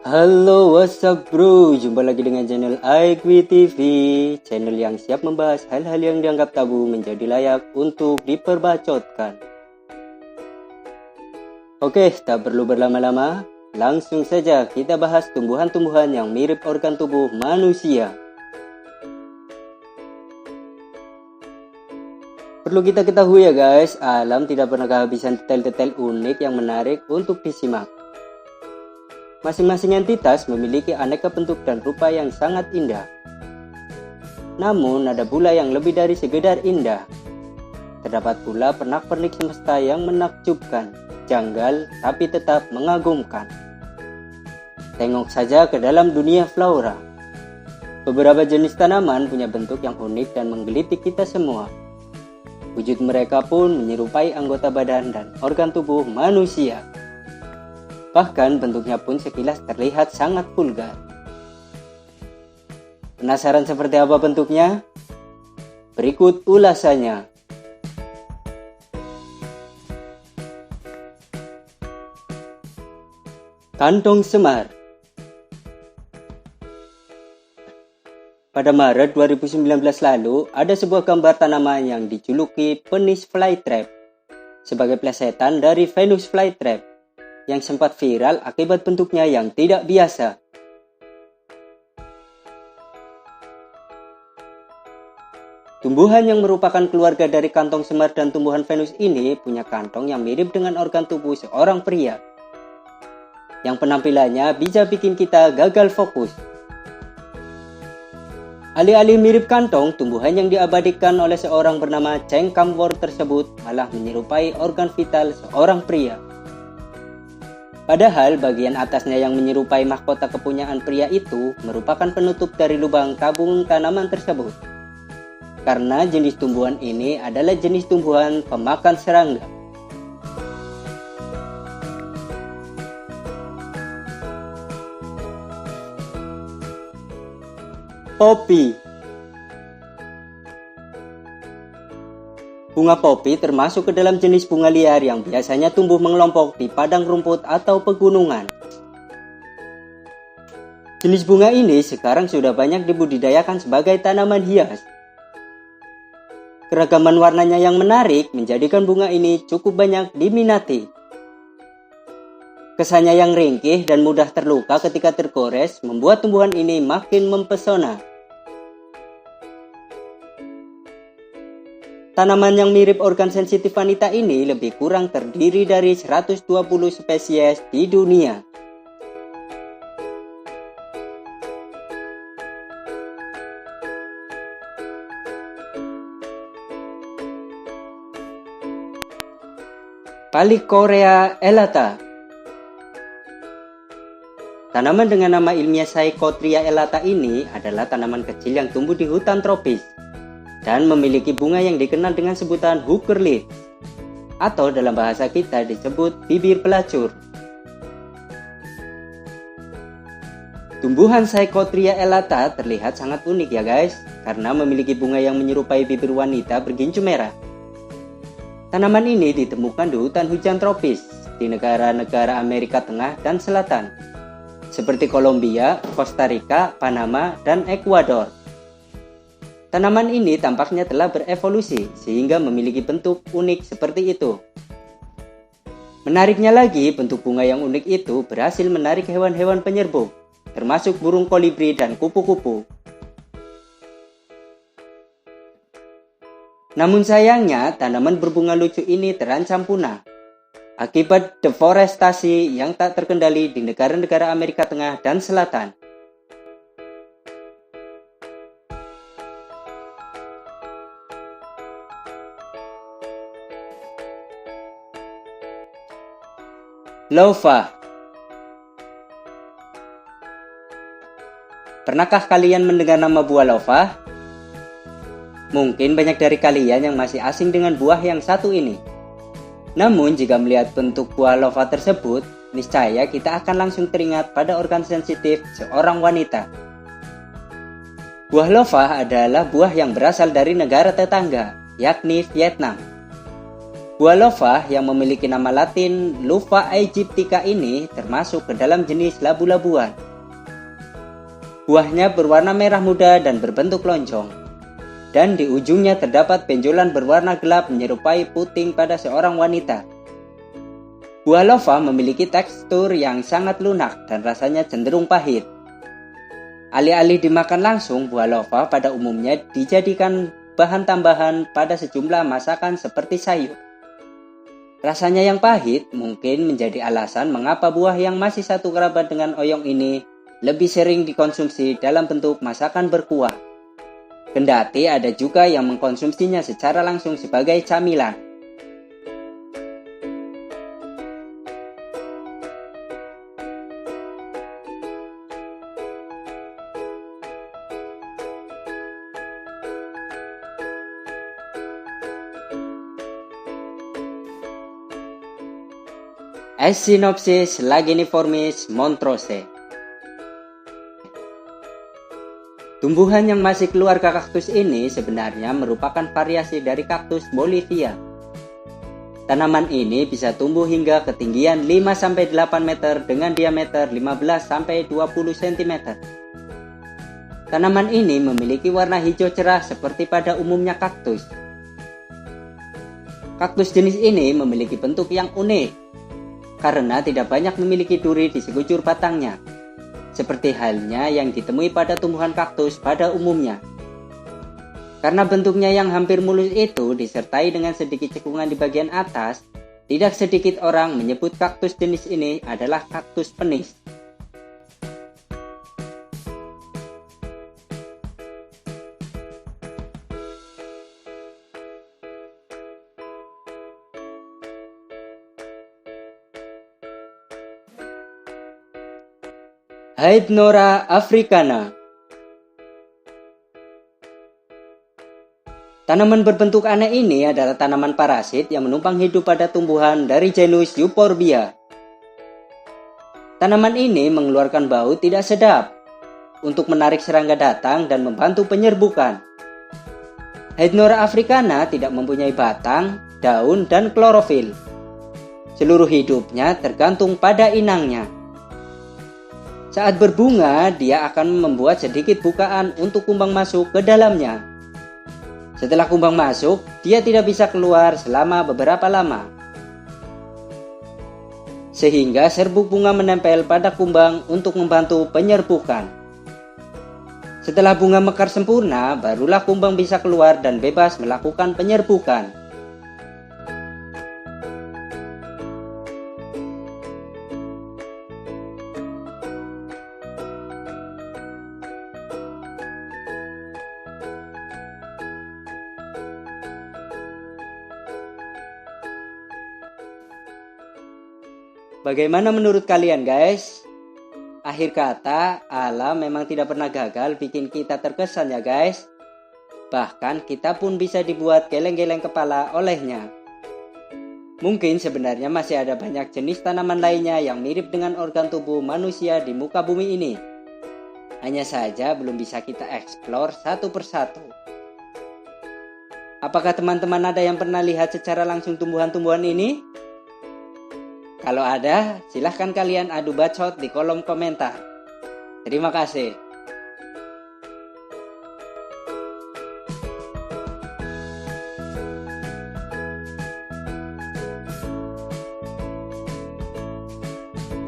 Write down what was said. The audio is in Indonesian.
Halo, what's up bro? Jumpa lagi dengan channel IQ TV, channel yang siap membahas hal-hal yang dianggap tabu menjadi layak untuk diperbacotkan. Oke, tak perlu berlama-lama, langsung saja kita bahas tumbuhan-tumbuhan yang mirip organ tubuh manusia. Perlu kita ketahui ya guys, alam tidak pernah kehabisan detail-detail unik yang menarik untuk disimak. Masing-masing entitas memiliki aneka bentuk dan rupa yang sangat indah. Namun, ada pula yang lebih dari sekedar indah. Terdapat pula pernak-pernik semesta yang menakjubkan, janggal, tapi tetap mengagumkan. Tengok saja ke dalam dunia flora. Beberapa jenis tanaman punya bentuk yang unik dan menggelitik kita semua. Wujud mereka pun menyerupai anggota badan dan organ tubuh manusia. Bahkan bentuknya pun sekilas terlihat sangat vulgar. Penasaran seperti apa bentuknya? Berikut ulasannya. Kantong semar. Pada Maret 2019 lalu, ada sebuah gambar tanaman yang dijuluki penis flytrap sebagai plesetan dari Venus flytrap yang sempat viral akibat bentuknya yang tidak biasa. Tumbuhan yang merupakan keluarga dari kantong semar dan tumbuhan Venus ini punya kantong yang mirip dengan organ tubuh seorang pria, yang penampilannya bisa bikin kita gagal fokus. Alih-alih mirip kantong, tumbuhan yang diabadikan oleh seorang bernama Cheng Kamwor tersebut malah menyerupai organ vital seorang pria. Padahal bagian atasnya yang menyerupai mahkota kepunyaan pria itu merupakan penutup dari lubang tabung tanaman tersebut. Karena jenis tumbuhan ini adalah jenis tumbuhan pemakan serangga. Popi. Bunga popi termasuk ke dalam jenis bunga liar yang biasanya tumbuh mengelompok di padang rumput atau pegunungan. Jenis bunga ini sekarang sudah banyak dibudidayakan sebagai tanaman hias. Keragaman warnanya yang menarik menjadikan bunga ini cukup banyak diminati. Kesannya yang ringkih dan mudah terluka ketika tergores membuat tumbuhan ini makin mempesona. Tanaman yang mirip organ sensitif wanita ini lebih kurang terdiri dari 120 spesies di dunia. Palicorea elata. Tanaman dengan nama ilmiah Psychotria elata ini adalah tanaman kecil yang tumbuh di hutan tropis dan memiliki bunga yang dikenal dengan sebutan hooker leaf, atau dalam bahasa kita disebut bibir pelacur. Tumbuhan Psychotria elata terlihat sangat unik ya guys, karena memiliki bunga yang menyerupai bibir wanita bergincu merah. Tanaman ini ditemukan di hutan hujan tropis di negara-negara Amerika Tengah dan Selatan, seperti Kolombia, Costa Rica, Panama, dan Ekuador. Tanaman ini tampaknya telah berevolusi sehingga memiliki bentuk unik seperti itu. Menariknya lagi, bentuk bunga yang unik itu berhasil menarik hewan-hewan penyerbuk, termasuk burung kolibri dan kupu-kupu. Namun sayangnya, tanaman berbunga lucu ini terancam punah akibat deforestasi yang tak terkendali di negara-negara Amerika Tengah dan Selatan. Lofa. Pernahkah kalian mendengar nama buah lofa? Mungkin banyak dari kalian yang masih asing dengan buah yang satu ini. Namun jika melihat bentuk buah lofa tersebut, niscaya kita akan langsung teringat pada organ sensitif seorang wanita. Buah lofa adalah buah yang berasal dari negara tetangga, yakni Vietnam. Buah lova yang memiliki nama latin Lova aegyptica ini termasuk ke dalam jenis labu-labuan. Buahnya berwarna merah muda dan berbentuk lonjong. Dan di ujungnya terdapat benjolan berwarna gelap menyerupai puting pada seorang wanita. Buah lova memiliki tekstur yang sangat lunak dan rasanya cenderung pahit. Alih-alih dimakan langsung, buah lova pada umumnya dijadikan bahan tambahan pada sejumlah masakan seperti sayur. Rasanya yang pahit mungkin menjadi alasan mengapa buah yang masih satu kerabat dengan oyong ini lebih sering dikonsumsi dalam bentuk masakan berkuah. Kendati ada juga yang mengkonsumsinya secara langsung sebagai camilan. Echinopsis laginiformis montrose. Tumbuhan yang masih keluarga kaktus ini sebenarnya merupakan variasi dari kaktus Bolivia. Tanaman ini bisa tumbuh hingga ketinggian 5-8 meter dengan diameter 15-20 cm. Tanaman ini memiliki warna hijau cerah seperti pada umumnya kaktus. Kaktus jenis ini memiliki bentuk yang unik karena tidak banyak memiliki duri di sekujur batangnya, seperti halnya yang ditemui pada tumbuhan kaktus pada umumnya. Karena bentuknya yang hampir mulus itu disertai dengan sedikit cekungan di bagian atas, tidak sedikit orang menyebut kaktus jenis ini adalah kaktus penis. Hydnora africana. Tanaman berbentuk aneh ini adalah tanaman parasit yang menumpang hidup pada tumbuhan dari genus Euphorbia. Tanaman ini mengeluarkan bau tidak sedap untuk menarik serangga datang dan membantu penyerbukan. Hydnora africana tidak mempunyai batang, daun, dan klorofil. Seluruh hidupnya tergantung pada inangnya. Saat berbunga, dia akan membuat sedikit bukaan untuk kumbang masuk ke dalamnya. Setelah kumbang masuk, dia tidak bisa keluar selama beberapa lama. Sehingga serbuk bunga menempel pada kumbang untuk membantu penyerbukan. Setelah bunga mekar sempurna, barulah kumbang bisa keluar dan bebas melakukan penyerbukan. Bagaimana menurut kalian guys? Akhir kata, alam memang tidak pernah gagal bikin kita terkesan ya guys. Bahkan kita pun bisa dibuat geleng-geleng kepala olehnya. Mungkin sebenarnya masih ada banyak jenis tanaman lainnya yang mirip dengan organ tubuh manusia di muka bumi ini. Hanya saja belum bisa kita eksplor satu persatu. Apakah teman-teman ada yang pernah lihat secara langsung tumbuhan-tumbuhan ini? Kalau ada, silahkan kalian adu bacot di kolom komentar. Terima kasih.